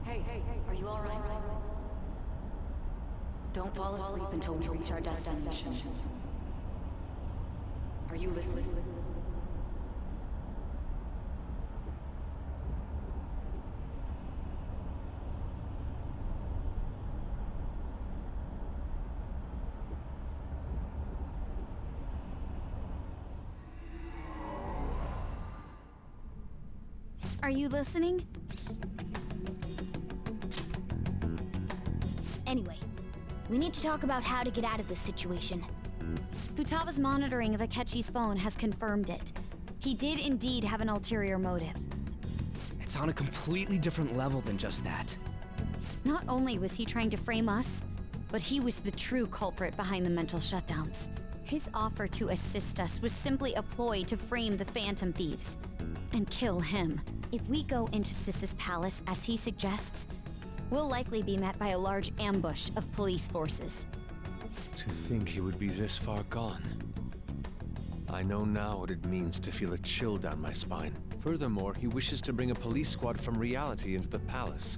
Hey, are you alright? Don't fall asleep until we reach our destination. Are you listening? Are you listening? Anyway, we need to talk about how to get out of this situation. Futaba's monitoring of Akechi's phone has confirmed it. He did indeed have an ulterior motive. It's on a completely different level than just that. Not only was he trying to frame us, but he was the true culprit behind the mental shutdowns. His offer to assist us was simply a ploy to frame the Phantom Thieves and kill him. If we go into Sis's palace as he suggests, we'll likely be met by a large ambush of police forces. To think he would be this far gone. I know now what it means to feel a chill down my spine. Furthermore, he wishes to bring a police squad from reality into the palace.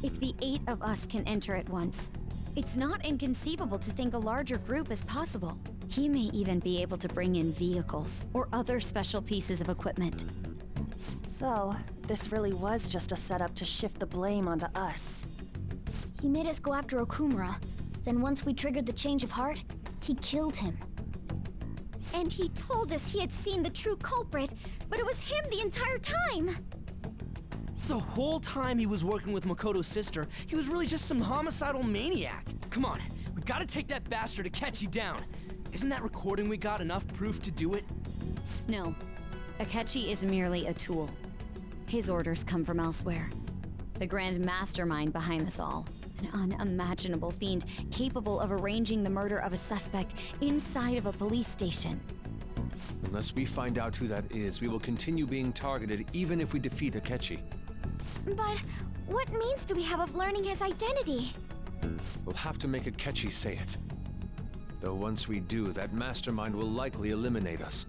If the 8 of us can enter at once, it's not inconceivable to think a larger group is possible. He may even be able to bring in vehicles or other special pieces of equipment. So, this really was just a setup to shift the blame onto us. He made us go after Okumura. Then once we triggered the change of heart, he killed him. And he told us he had seen the true culprit, but it was him the entire time! The whole time he was working with Makoto's sister, he was really just some homicidal maniac. Come on, we gotta take that bastard Akechi down. Isn't that recording we got enough proof to do it? No, Akechi is merely a tool. His orders come from elsewhere. The grand mastermind behind this all. An unimaginable fiend capable of arranging the murder of a suspect inside of a police station. Unless we find out who that is, we will continue being targeted even if we defeat Akechi. But what means do we have of learning his identity? We'll have to make Akechi say it. Though once we do, that mastermind will likely eliminate us.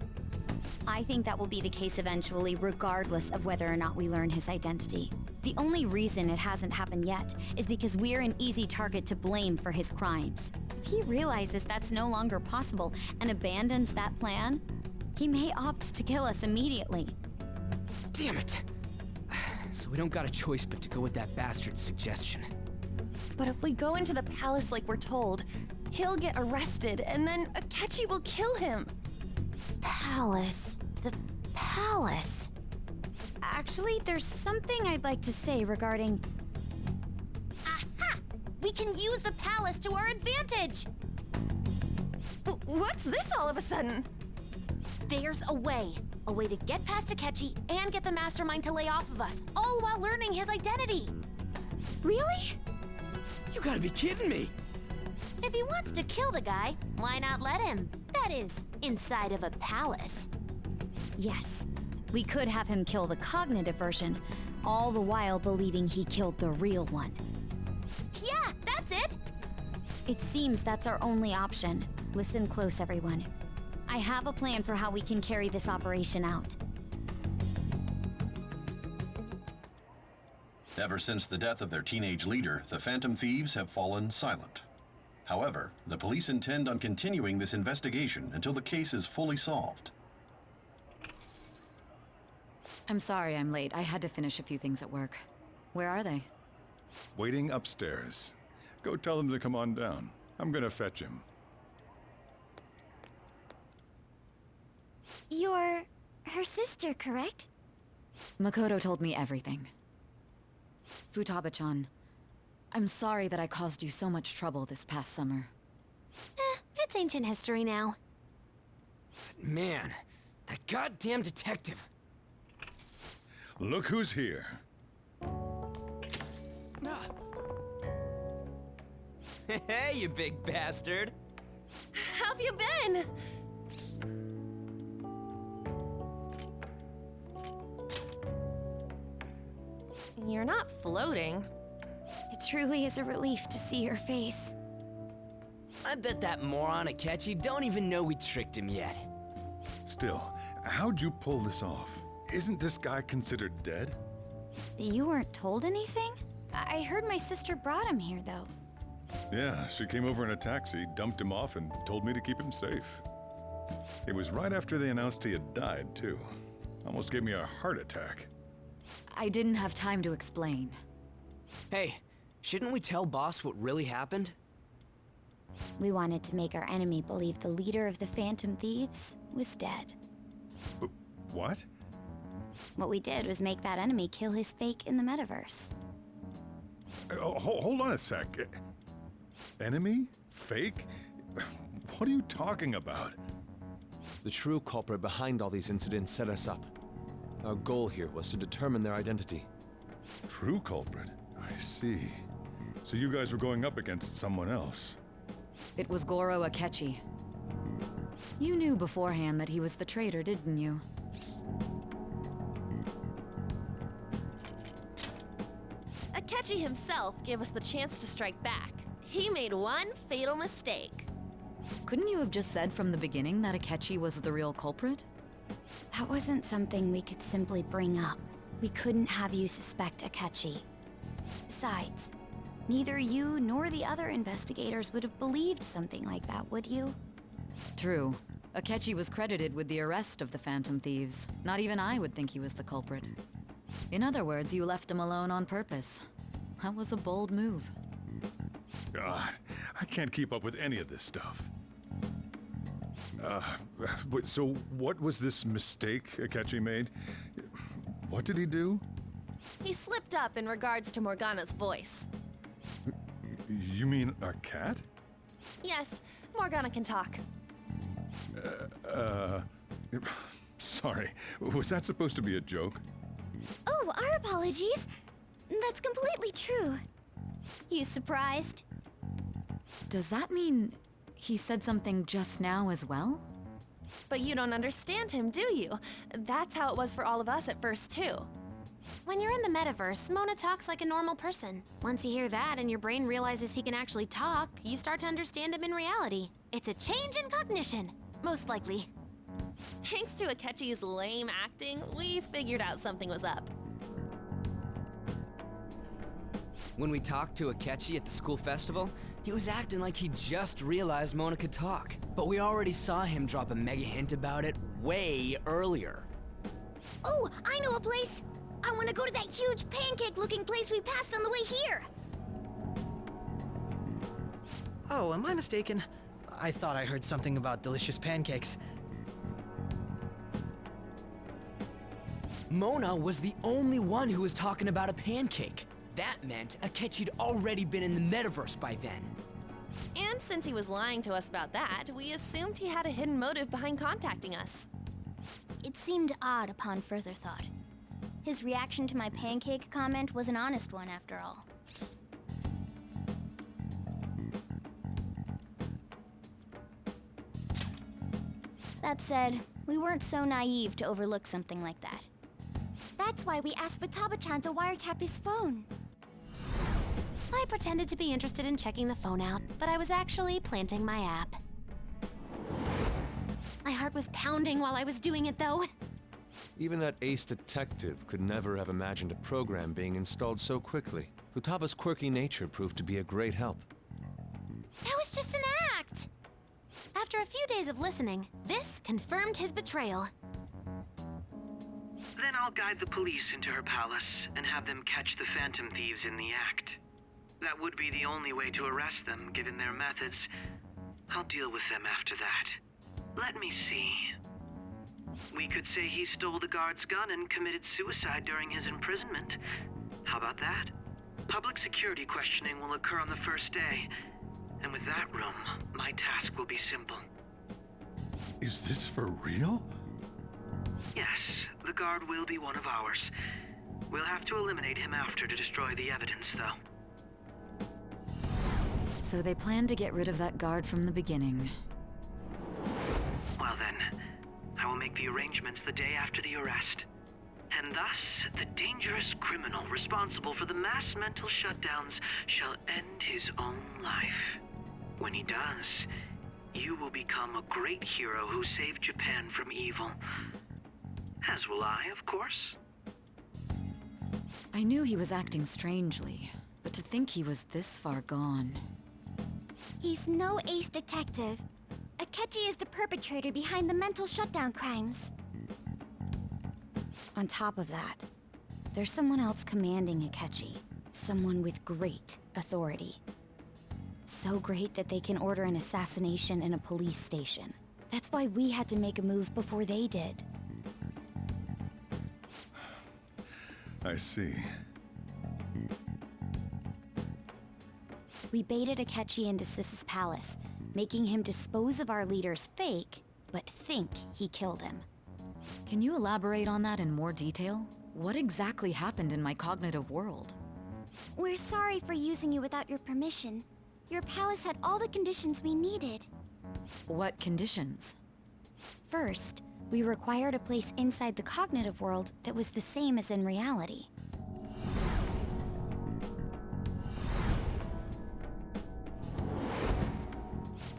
I think that will be the case eventually, regardless of whether or not we learn his identity. The only reason it hasn't happened yet is because we're an easy target to blame for his crimes. If he realizes that's no longer possible and abandons that plan, he may opt to kill us immediately. Damn it! So we don't got a choice but to go with that bastard's suggestion. But if we go into the palace like we're told, he'll get arrested and then Akechi will kill him. Palace. The palace. Actually, there's something I'd like to say regarding... Aha! We can use the palace to our advantage! What's this all of a sudden? There's a way. A way to get past Akechi and get the mastermind to lay off of us, all while learning his identity. Really? You gotta be kidding me! If he wants to kill the guy, why not let him? That is, inside of a palace. Yes, we could have him kill the cognitive version, all the while believing he killed the real one. Yeah, that's it! It seems that's our only option. Listen close, everyone. I have a plan for how we can carry this operation out. Ever since the death of their teenage leader, the Phantom Thieves have fallen silent. However, the police intend on continuing this investigation until the case is fully solved. I'm sorry I'm late. I had to finish a few things at work. Where are they? Waiting upstairs. Go tell them to come on down. I'm gonna fetch him. You're her sister, correct? Makoto told me everything. Futaba-chan, I'm sorry that I caused you so much trouble this past summer. It's ancient history now. Man, that goddamn detective. Look who's here. Hey, you big bastard! How've you been? You're not floating. It truly is a relief to see your face. I bet that moron Akechi don't even know we tricked him yet. Still, how'd you pull this off? Isn't this guy considered dead? You weren't told anything? I heard my sister brought him here, though. Yeah, she came over in a taxi, dumped him off, and told me to keep him safe. It was right after they announced he had died, too. Almost gave me a heart attack. I didn't have time to explain. Hey, shouldn't we tell Boss what really happened? We wanted to make our enemy believe the leader of the Phantom Thieves was dead. What? What we did was make that enemy kill his fake in the metaverse. Hold on a sec. Enemy? Fake? What are you talking about? The true culprit behind all these incidents set us up. Our goal here was to determine their identity. True culprit? I see. So you guys were going up against someone else. It was Goro Akechi. You knew beforehand that he was the traitor, didn't you? Akechi himself gave us the chance to strike back. He made one fatal mistake. Couldn't you have just said from the beginning that Akechi was the real culprit? That wasn't something we could simply bring up. We couldn't have you suspect Akechi. Besides, neither you nor the other investigators would have believed something like that, would you? True. Akechi was credited with the arrest of the Phantom Thieves. Not even I would think he was the culprit. In other words, you left him alone on purpose. That was a bold move. God, I can't keep up with any of this stuff. So what was this mistake Akechi made? What did he do? He slipped up in regards to Morgana's voice. You mean a cat? Yes, Morgana can talk. Sorry, was that supposed to be a joke? Oh, our apologies. That's completely true. You surprised? Does that mean he said something just now as well? But you don't understand him, do you? That's how it was for all of us at first, too. When you're in the metaverse, Mona talks like a normal person. Once you hear that and your brain realizes he can actually talk, you start to understand him in reality. It's a change in cognition, most likely. Thanks to Akechi's lame acting, we figured out something was up. When we talked to Akechi at the school festival, he was acting like he just realized Mona could talk. But we already saw him drop a mega hint about it way earlier. Oh, I know a place! I want to go to that huge pancake-looking place we passed on the way here! Oh, am I mistaken? I thought I heard something about delicious pancakes. Mona was the only one who was talking about a pancake. That meant Akechi'd already been in the metaverse by then. And since he was lying to us about that, we assumed he had a hidden motive behind contacting us. It seemed odd upon further thought. His reaction to my pancake comment was an honest one, after all. That said, we weren't so naive to overlook something like that. That's why we asked Futaba-chan to wiretap his phone. I pretended to be interested in checking the phone out, but I was actually planting my app. My heart was pounding while I was doing it, though. Even that ace detective could never have imagined a program being installed so quickly. Futaba's quirky nature proved to be a great help. That was just an act! After a few days of listening, this confirmed his betrayal. Then I'll guide the police into her palace and have them catch the Phantom Thieves in the act. That would be the only way to arrest them, given their methods. I'll deal with them after that. Let me see. We could say he stole the guard's gun and committed suicide during his imprisonment. How about that? Public security questioning will occur on the first day. And with that room, my task will be simple. Is this for real? Yes, the guard will be one of ours. We'll have to eliminate him after to destroy the evidence, though. So they planned to get rid of that guard from the beginning. Well then, I will make the arrangements the day after the arrest. And thus, the dangerous criminal responsible for the mass mental shutdowns shall end his own life. When he does, you will become a great hero who saved Japan from evil. As will I, of course. I knew he was acting strangely, But to think he was this far gone. He's no ace detective. Akechi is the perpetrator behind the mental shutdown crimes. On top of that, there's someone else commanding Akechi. Someone with great authority. So great that they can order an assassination in a police station. That's why we had to make a move before they did. I see. We baited Akechi into Sis's palace, making him dispose of our leader's fake, but think he killed him. Can you elaborate on that in more detail? What exactly happened in my cognitive world? We're sorry for using you without your permission. Your palace had all the conditions we needed. What conditions? First, we required a place inside the cognitive world that was the same as in reality.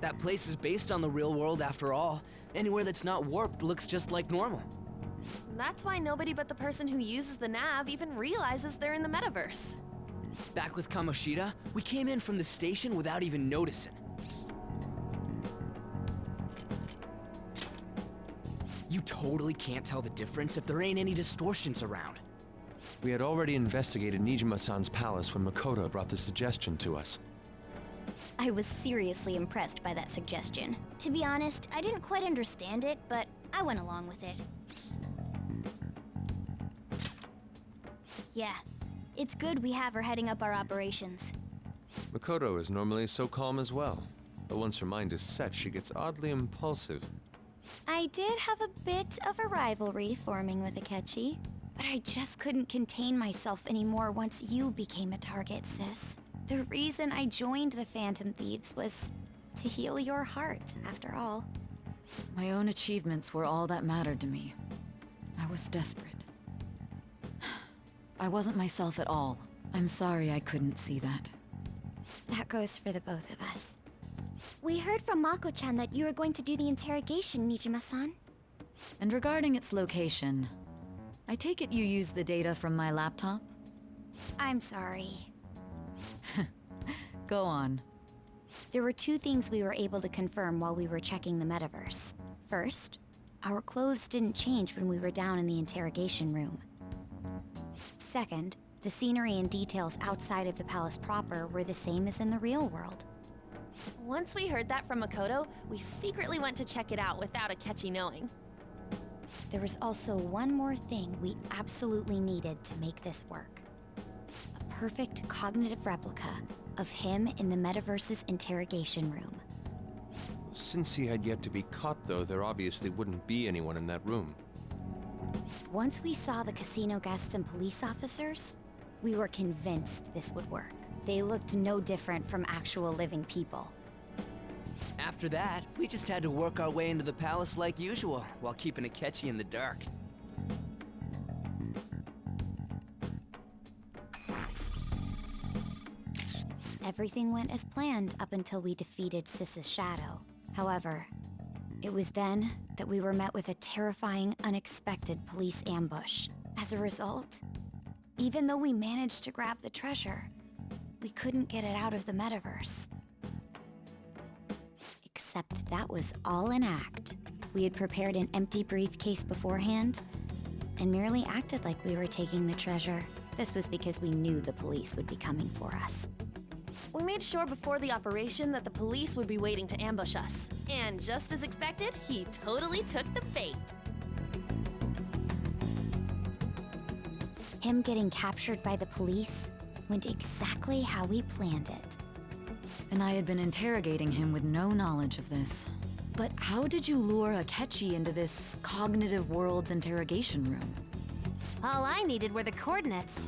That place is based on the real world after all. Anywhere that's not warped looks just like normal. That's why nobody but the person who uses the nav even realizes they're in the metaverse. Back with Kamoshida, we came in from the station without even noticing. You totally can't tell the difference if there ain't any distortions around. We had already investigated Nijima-san's palace when Makoto brought the suggestion to us. I was seriously impressed by that suggestion. To be honest, I didn't quite understand it, but I went along with it. Yeah, it's good we have her heading up our operations. Makoto is normally so calm as well, but once her mind is set, she gets oddly impulsive. I did have a bit of a rivalry forming with Akechi, but I just couldn't contain myself anymore once you became a target, sis. The reason I joined the Phantom Thieves was to heal your heart, after all. My own achievements were all that mattered to me. I was desperate. I wasn't myself at all. I'm sorry I couldn't see that. That goes for the both of us. We heard from Mako-chan that you were going to do the interrogation, Nijima-san. And regarding its location, I take it you used the data from my laptop? I'm sorry. Go on. There were two things we were able to confirm while we were checking the metaverse. First, our clothes didn't change when we were down in the interrogation room. Second, the scenery and details outside of the palace proper were the same as in the real world. Once we heard that from Makoto, we secretly went to check it out without Akechi knowing. There was also one more thing we absolutely needed to make this work. A perfect cognitive replica of him in the metaverse's interrogation room. Since he had yet to be caught, though, there obviously wouldn't be anyone in that room. Once we saw the casino guests and police officers, we were convinced this would work. They looked no different from actual living people. After that, we just had to work our way into the palace like usual, while keeping Akechi in the dark. Everything went as planned up until we defeated Sis's shadow. However, it was then that we were met with a terrifying, unexpected police ambush. As a result, even though we managed to grab the treasure, we couldn't get it out of the metaverse. Except that was all an act. We had prepared an empty briefcase beforehand, and merely acted like we were taking the treasure. This was because we knew the police would be coming for us. We made sure before the operation that the police would be waiting to ambush us. And just as expected, he totally took the bait. Him getting captured by the police went exactly how we planned it. And I had been interrogating him with no knowledge of this. But how did you lure Akechi into this cognitive world's interrogation room? All I needed were the coordinates.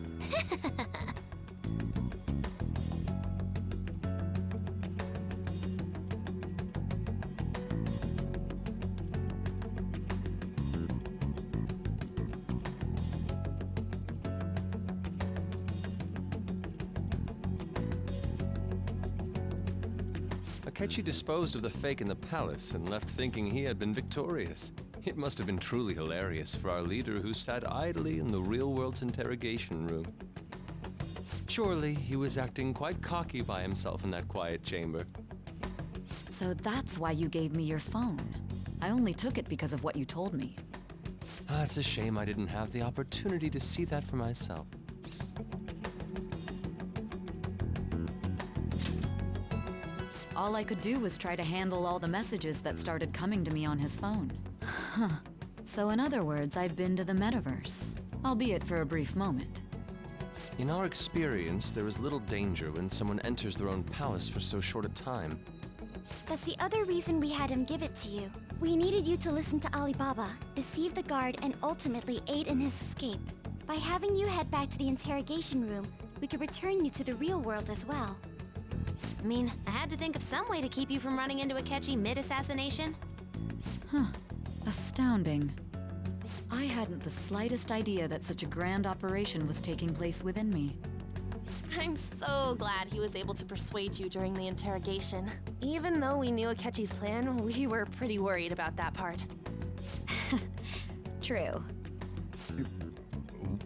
Akechi disposed of the fake in the palace and left thinking he had been victorious. It must have been truly hilarious for our leader who sat idly in the real world's interrogation room. Surely he was acting quite cocky by himself in that quiet chamber. So that's why you gave me your phone. I only took it because of what you told me. It's a shame I didn't have the opportunity to see that for myself. All I could do was try to handle all the messages that started coming to me on his phone. Huh. So in other words, I've been to the metaverse, albeit for a brief moment. In our experience, there is little danger when someone enters their own palace for so short a time. That's the other reason we had him give it to you. We needed you to listen to Alibaba, deceive the guard, and ultimately aid in his escape. By having you head back to the interrogation room, we could return you to the real world as well. I mean, I had to think of some way to keep you from running into Akechi mid-assassination. Huh. Astounding. I hadn't the slightest idea that such a grand operation was taking place within me. I'm so glad he was able to persuade you during the interrogation. Even though we knew Akechi's plan, we were pretty worried about that part. True.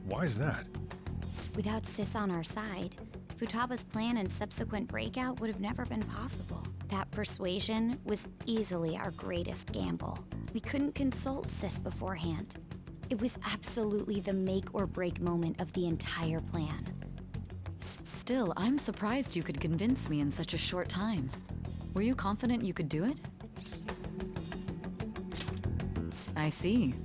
Why is that? Without Sis on our side, Futaba's plan and subsequent breakout would have never been possible. That persuasion was easily our greatest gamble. We couldn't consult Sis beforehand. It was absolutely the make or break moment of the entire plan. Still, I'm surprised you could convince me in such a short time. Were you confident you could do it? I see.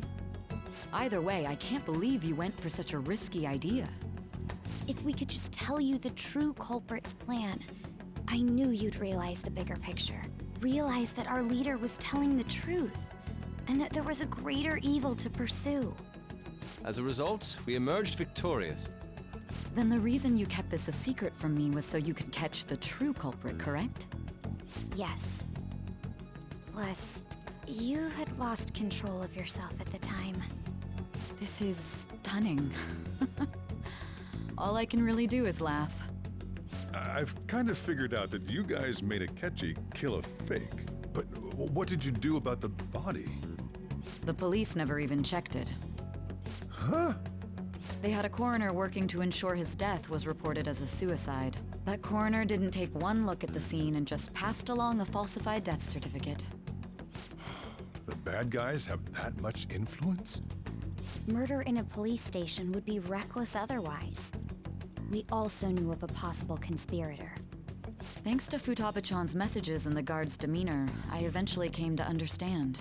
Either way, I can't believe you went for such a risky idea. If we could just tell you the true culprit's plan, I knew you'd realize the bigger picture. Realize that our leader was telling the truth, and that there was a greater evil to pursue. As a result, we emerged victorious. Then the reason you kept this a secret from me was so you could catch the true culprit, correct? Yes. Plus, you had lost control of yourself at the time. This is stunning. All I can really do is laugh. I've kind of figured out that you guys made Akechi kill a fake. But what did you do about the body? The police never even checked it. Huh? They had a coroner working to ensure his death was reported as a suicide. That coroner didn't take one look at the scene and just passed along a falsified death certificate. The bad guys have that much influence? Murder in a police station would be reckless otherwise. We also knew of a possible conspirator. Thanks to Futaba-chan's messages and the guard's demeanor, I eventually came to understand.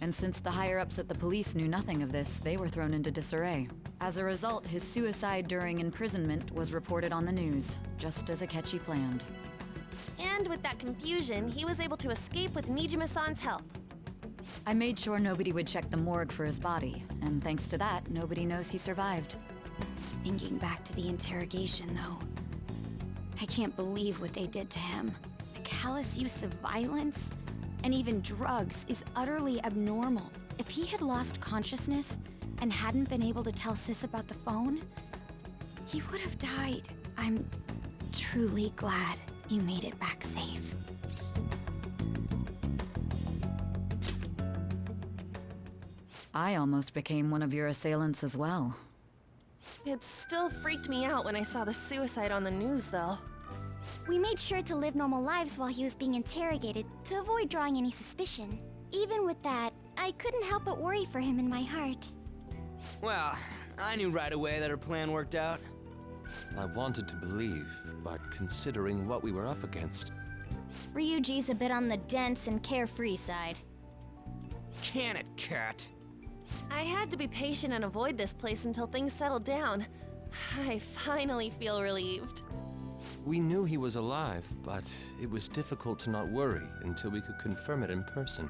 And since the higher-ups at the police knew nothing of this, they were thrown into disarray. As a result, his suicide during imprisonment was reported on the news, just as Akechi planned. And with that confusion, he was able to escape with Nijima-san's help. I made sure nobody would check the morgue for his body, and thanks to that, nobody knows he survived. Thinking back to the interrogation, though, I can't believe what they did to him. The callous use of violence, and even drugs, is utterly abnormal. If he had lost consciousness and hadn't been able to tell Sis about the phone, he would have died. I'm truly glad you made it back safe. I almost became one of your assailants as well. It still freaked me out when I saw the suicide on the news, though. We made sure to live normal lives while he was being interrogated to avoid drawing any suspicion. Even with that, I couldn't help but worry for him in my heart. Well, I knew right away that her plan worked out. I wanted to believe, but considering what we were up against... Ryuji's a bit on the dense and carefree side. Can it, Cat? I had to be patient and avoid this place until things settled down. I finally feel relieved. We knew he was alive, but it was difficult to not worry until we could confirm it in person.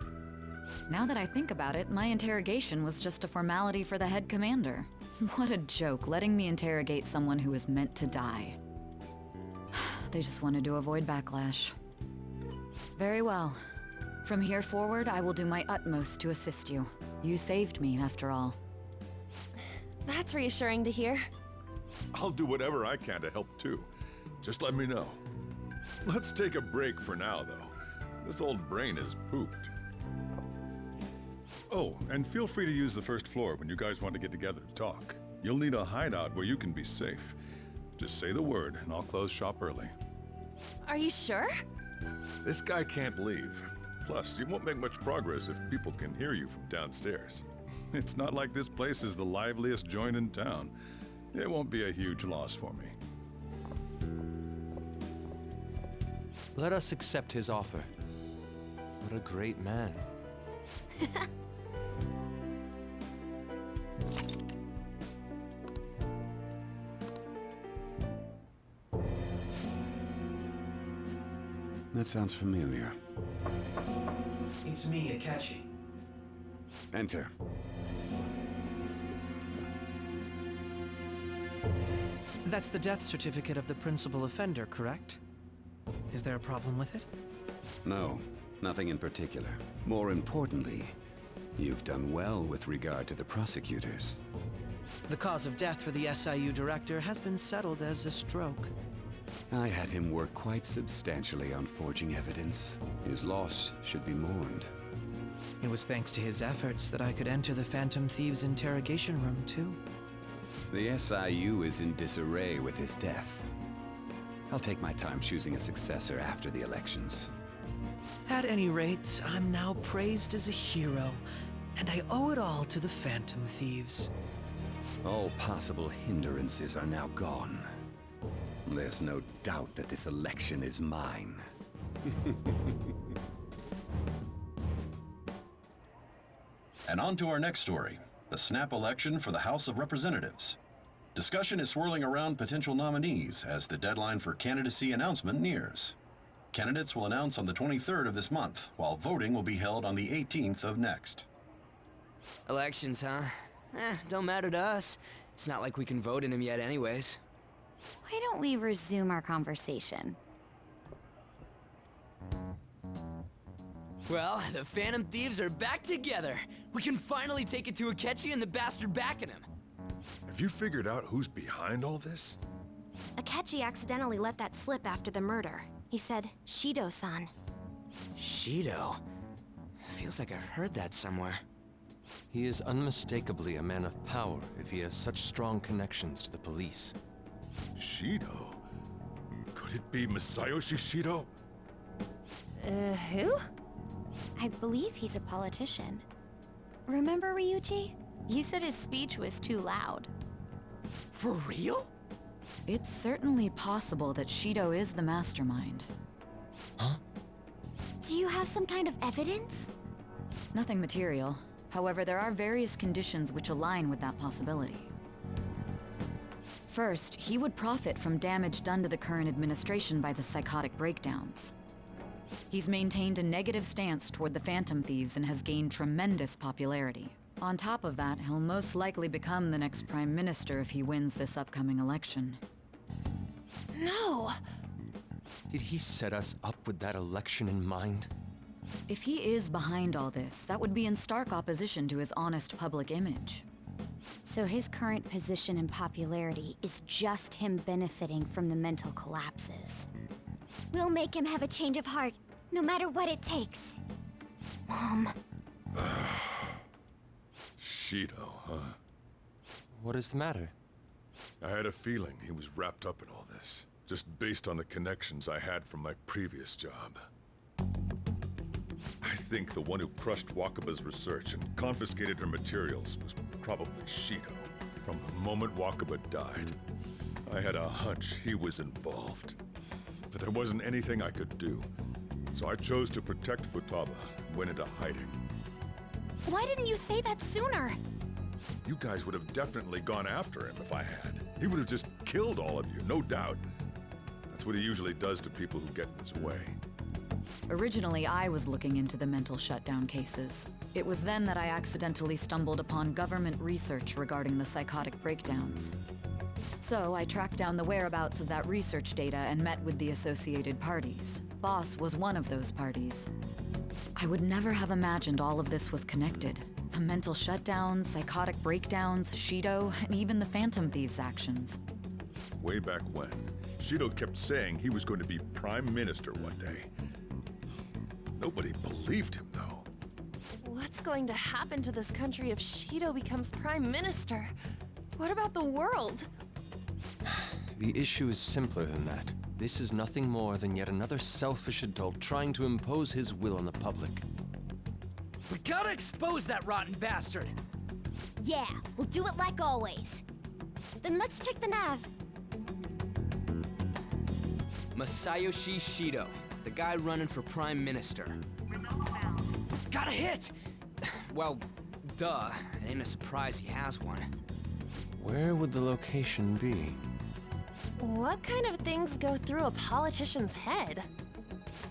Now that I think about it, my interrogation was just a formality for the head commander. What a joke, letting me interrogate someone who was meant to die. They just wanted to avoid backlash. Very well. From here forward, I will do my utmost to assist you. You saved me, after all. That's reassuring to hear. I'll do whatever I can to help too. Just let me know. Let's take a break for now, though. This old brain is pooped. Oh, and feel free to use the first floor when you guys want to get together to talk. You'll need a hideout where you can be safe. Just say the word, and I'll close shop early. Are you sure? This guy can't leave. Plus, you won't make much progress if people can hear you from downstairs. It's not like this place is the liveliest joint in town. It won't be a huge loss for me. Let us accept his offer. What a great man. That sounds familiar. It's me, Akechi. Enter. That's the death certificate of the principal offender, correct? Is there a problem with it? No, nothing in particular. More importantly, you've done well with regard to the prosecutors. The cause of death for the SIU director has been settled as a stroke. I had him work quite substantially on forging evidence. His loss should be mourned. It was thanks to his efforts that I could enter the Phantom Thieves' interrogation room, too. The SIU is in disarray with his death. I'll take my time choosing a successor after the elections. At any rate, I'm now praised as a hero, and I owe it all to the Phantom Thieves. All possible hindrances are now gone. There's no doubt that this election is mine. And on to our next story, the snap election for the House of Representatives. Discussion is swirling around potential nominees as the deadline for candidacy announcement nears. Candidates will announce on the 23rd of this month, while voting will be held on the 18th of next. Elections, huh? Don't matter to us. It's not like we can vote in them yet anyways. Why don't we resume our conversation? Well, the Phantom Thieves are back together. We can finally take it to Akechi and the bastard backing him. Have you figured out who's behind all this? Akechi accidentally let that slip after the murder. He said, Shido-san. Shido? Feels like I've heard that somewhere. He is unmistakably a man of power if he has such strong connections to the police. Shido? Could it be Masayoshi Shido? Who? I believe he's a politician. Remember, Ryuji? You said his speech was too loud. For real? It's certainly possible that Shido is the mastermind. Huh? Do you have some kind of evidence? Nothing material. However, there are various conditions which align with that possibility. First, he would profit from damage done to the current administration by the psychotic breakdowns. He's maintained a negative stance toward the Phantom Thieves and has gained tremendous popularity. On top of that, he'll most likely become the next Prime Minister if he wins this upcoming election. No! Did he set us up with that election in mind? If he is behind all this, that would be in stark opposition to his honest public image. So his current position and popularity is just him benefiting from the mental collapses. We'll make him have a change of heart, no matter what it takes. Mom. Shido, huh? What is the matter? I had a feeling he was wrapped up in all this, just based on the connections I had from my previous job. I think the one who crushed Wakaba's research and confiscated her materials was probably Shido. From the moment Wakaba died, I had a hunch he was involved. But there wasn't anything I could do, so I chose to protect Futaba and went into hiding. Why didn't you say that sooner? You guys would have definitely gone after him if I had. He would have just killed all of you, no doubt. That's what he usually does to people who get in his way. Originally, I was looking into the mental shutdown cases. It was then that I accidentally stumbled upon government research regarding the psychotic breakdowns. So I tracked down the whereabouts of that research data and met with the associated parties. Boss was one of those parties. I would never have imagined all of this was connected. The mental shutdowns, psychotic breakdowns, Shido, and even the Phantom Thieves' actions. Way back when, Shido kept saying he was going to be Prime Minister one day. Nobody believed him, though. What's going to happen to this country if Shido becomes Prime Minister? What about the world? the issue is simpler than that. This is nothing more than yet another selfish adult trying to impose his will on the public. We gotta expose that rotten bastard! Yeah, we'll do it like always. Then let's check the nav. Masayoshi Shido, the guy running for Prime Minister. Got a hit! Well, duh. It ain't a surprise he has one. Where would the location be? What kind of things go through a politician's head?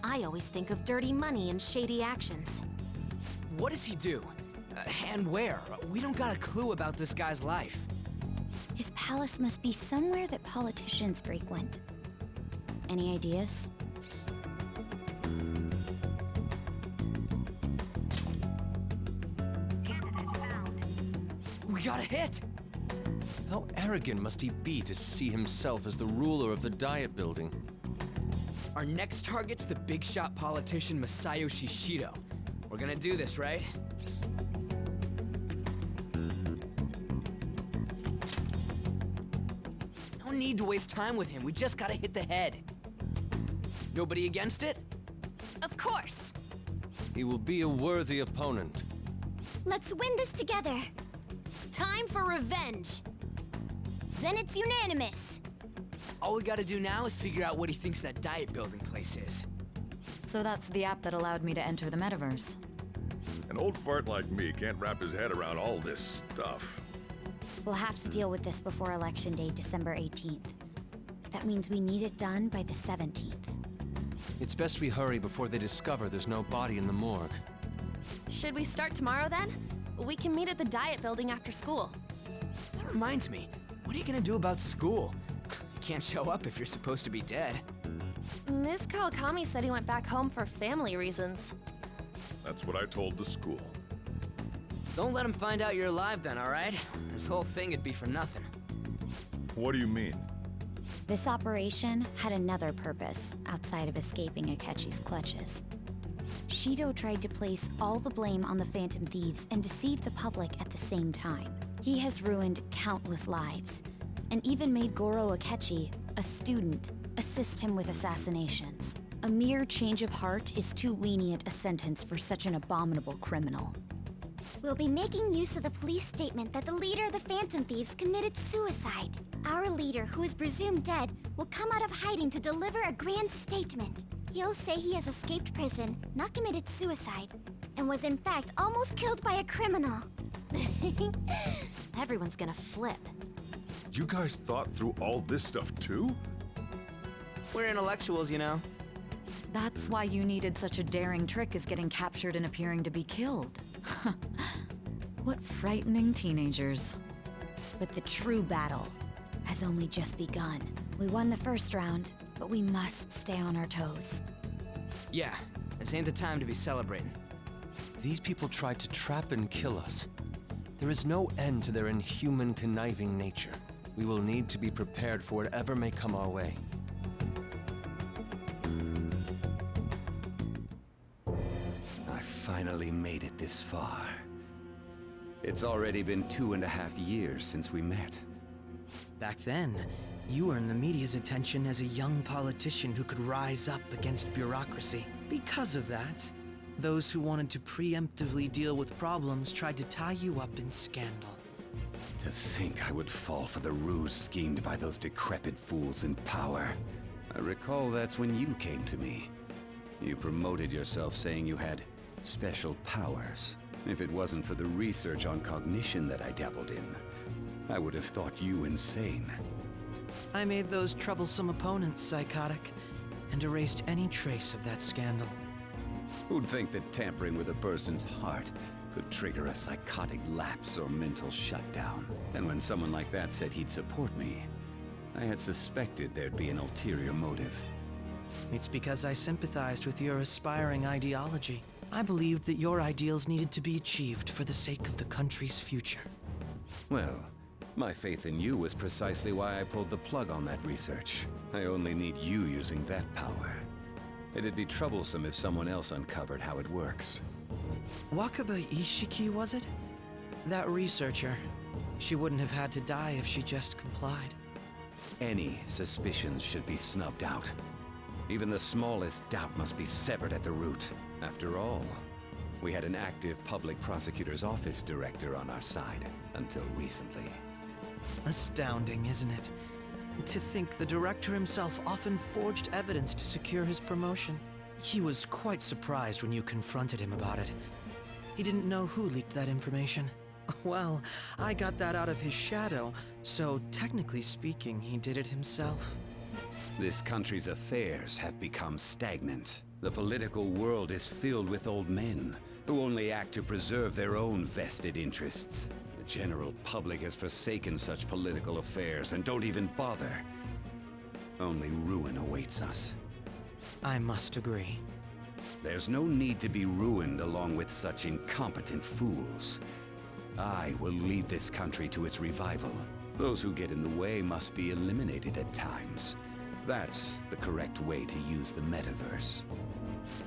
I always think of dirty money and shady actions. What does he do? And where? We don't got a clue about this guy's life. His palace must be somewhere that politicians frequent. Any ideas? We got a hit! How arrogant must he be to see himself as the ruler of the Diet Building? Our next target's the big shot politician Masayoshi Shido. We're gonna do this, right? No need to waste time with him. We just gotta hit the head. Nobody against it? Of course! He will be a worthy opponent. Let's win this together. Time for revenge. Then it's unanimous. All we gotta do now is figure out what he thinks that Diet Building place is. So that's the app that allowed me to enter the metaverse. An old fart like me can't wrap his head around all this stuff. We'll have to deal with this before Election Day, December 18th. That means we need it done by the 17th. It's best we hurry before they discover there's no body in the morgue. Should we start tomorrow then? We can meet at the Diet Building after school. That reminds me, what are you gonna do about school? You can't show up if you're supposed to be dead. Miss Kawakami said he went back home for family reasons. That's what I told the school. Don't let him find out you're alive then, alright? This whole thing would be for nothing. What do you mean? This operation had another purpose outside of escaping Akechi's clutches. Shido tried to place all the blame on the Phantom Thieves and deceive the public at the same time. He has ruined countless lives, and even made Goro Akechi, a student, assist him with assassinations. A mere change of heart is too lenient a sentence for such an abominable criminal. We'll be making use of the police statement that the leader of the Phantom Thieves committed suicide. Our leader, who is presumed dead, will come out of hiding to deliver a grand statement. He'll say he has escaped prison, not committed suicide, and was in fact almost killed by a criminal. Everyone's gonna flip. You guys thought through all this stuff too? We're intellectuals, you know. That's why you needed such a daring trick as getting captured and appearing to be killed. What frightening teenagers. But the true battle has only just begun. We won the first round, but we must stay on our toes. Yeah, this ain't the time to be celebrating. These people tried to trap and kill us. There is no end to their inhuman, conniving nature. We will need to be prepared for whatever may come our way. I finally made it this far. It's already been 2.5 years since we met. Back then, you earned the media's attention as a young politician who could rise up against bureaucracy. Because of that, those who wanted to preemptively deal with problems tried to tie you up in scandal. To think I would fall for the ruse schemed by those decrepit fools in power. I recall that's when you came to me. You promoted yourself saying you had special powers. If it wasn't for the research on cognition that I dabbled in, I would have thought you insane. I made those troublesome opponents psychotic, and erased any trace of that scandal. Who'd think that tampering with a person's heart could trigger a psychotic lapse or mental shutdown? And when someone like that said he'd support me, I had suspected there'd be an ulterior motive. It's because I sympathized with your aspiring ideology. I believed that your ideals needed to be achieved for the sake of the country's future. Well, my faith in you was precisely why I pulled the plug on that research. I only need you using that power. It'd be troublesome if someone else uncovered how it works. Wakaba Ishiki, was it? That researcher. She wouldn't have had to die if she just complied. any suspicions should be snubbed out. Even the smallest doubt must be severed at the root. After all, we had an active public prosecutor's office director on our side until recently. Astounding, isn't it? To think the director himself often forged evidence to secure his promotion. He was quite surprised when you confronted him about it. He didn't know who leaked that information. Well, I got that out of his shadow, so technically speaking, he did it himself. This country's affairs have become stagnant. The political world is filled with old men who only act to preserve their own vested interests. The general public has forsaken such political affairs and don't even bother. Only ruin awaits us. I must agree. There's no need to be ruined along with such incompetent fools. I will lead this country to its revival. Those who get in the way must be eliminated at times. That's the correct way to use the metaverse.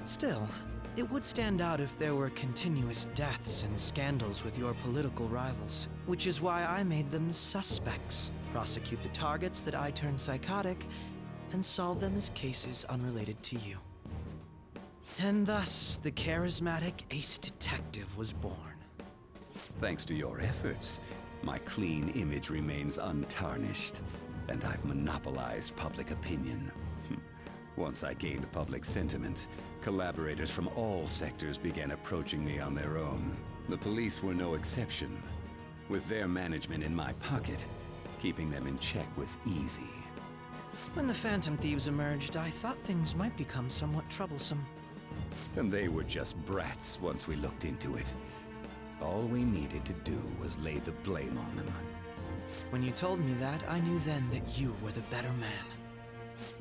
Still, it would stand out if there were continuous deaths and scandals with your political rivals, which is why I made them suspects. Prosecute the targets that I turn psychotic, and solve them as cases unrelated to you. And thus, the charismatic ace detective was born. Thanks to your efforts, my clean image remains untarnished, and I've monopolized public opinion. Once I gained public sentiment, collaborators from all sectors began approaching me on their own. The police were no exception. With their management in my pocket, keeping them in check was easy. When the Phantom Thieves emerged, I thought things might become somewhat troublesome. And they were just brats once we looked into it. All we needed to do was lay the blame on them. When you told me that, I knew then that you were the better man.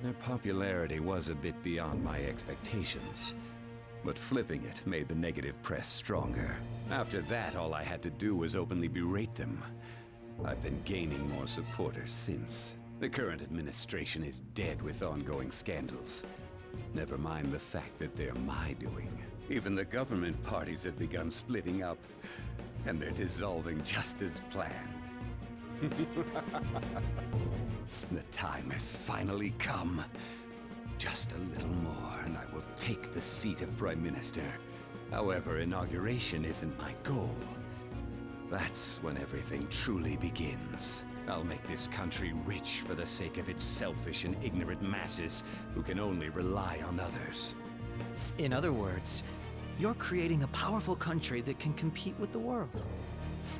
Their popularity was a bit beyond my expectations, but flipping it made the negative press stronger. After that, all I had to do was openly berate them. I've been gaining more supporters since. The current administration is dead with ongoing scandals. Never mind the fact that they're my doing. Even the government parties have begun splitting up, and they're dissolving just as planned. The time has finally come. Just a little more, and I will take the seat of Prime Minister. However, inauguration isn't my goal. That's when everything truly begins. I'll make this country rich for the sake of its selfish and ignorant masses who can only rely on others. In other words, you're creating a powerful country that can compete with the world.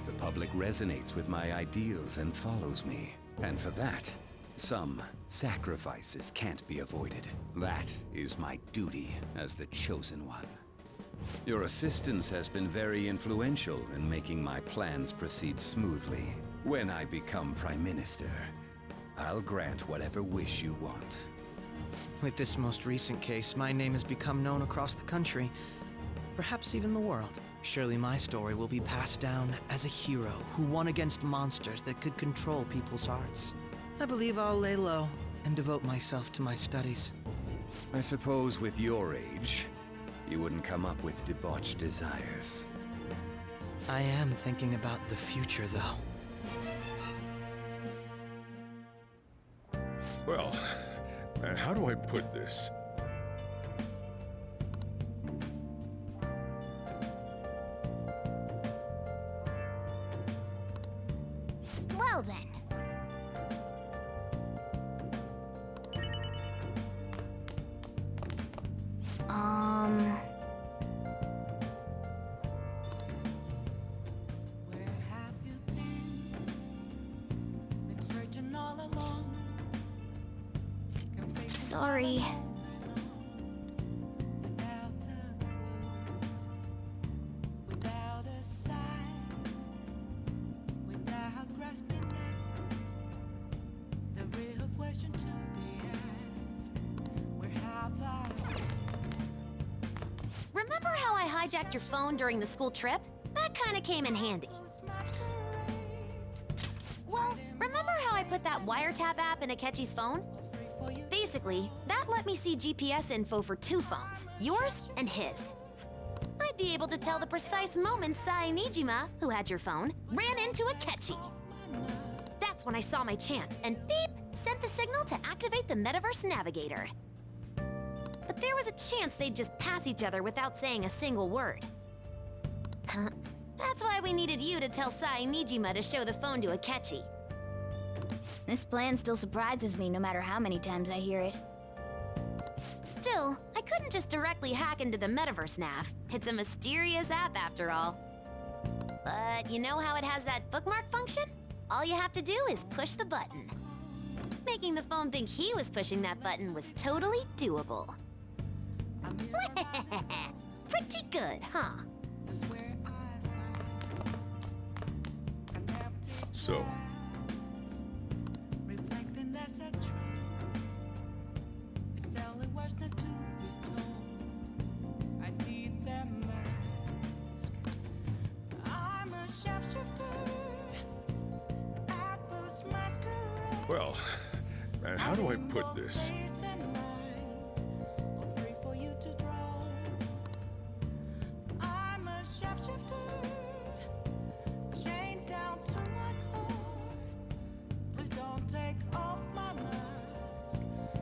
The public resonates with my ideals and follows me. And for that, some sacrifices can't be avoided. That is my duty as the Chosen One. Your assistance has been very influential in making my plans proceed smoothly. When I become Prime Minister, I'll grant whatever wish you want. With this most recent case, my name has become known across the country, perhaps even the world. Surely my story will be passed down as a hero who won against monsters that could control people's hearts. I believe I'll lay low and devote myself to my studies. I suppose with your age, you wouldn't come up with debauched desires. I am thinking about the future, though. Well, how do I put this? Well then. Sorry. Remember how I hijacked your phone during the school trip? That kinda came in handy. Well, remember how I put that wiretap app in Akechi's phone? Basically, that let me see GPS info for 2 phones, yours and his. I'd be able to tell the precise moment Sae Nijima, who had your phone, ran into Akechi. That's when I saw my chance, and beep, sent the signal to activate the Metaverse Navigator. But there was a chance they'd just pass each other without saying a single word. That's why we needed you to tell Sai Nijima to show the phone to Akechi. This plan still surprises me no matter how many times I hear it. Still, I couldn't just directly hack into the Metaverse Nav. It's a mysterious app after all. But you know how it has that bookmark function? All you have to do is push the button. Making the phone think he was pushing that button was totally doable. Pretty good, huh? So, well, and how do I put this?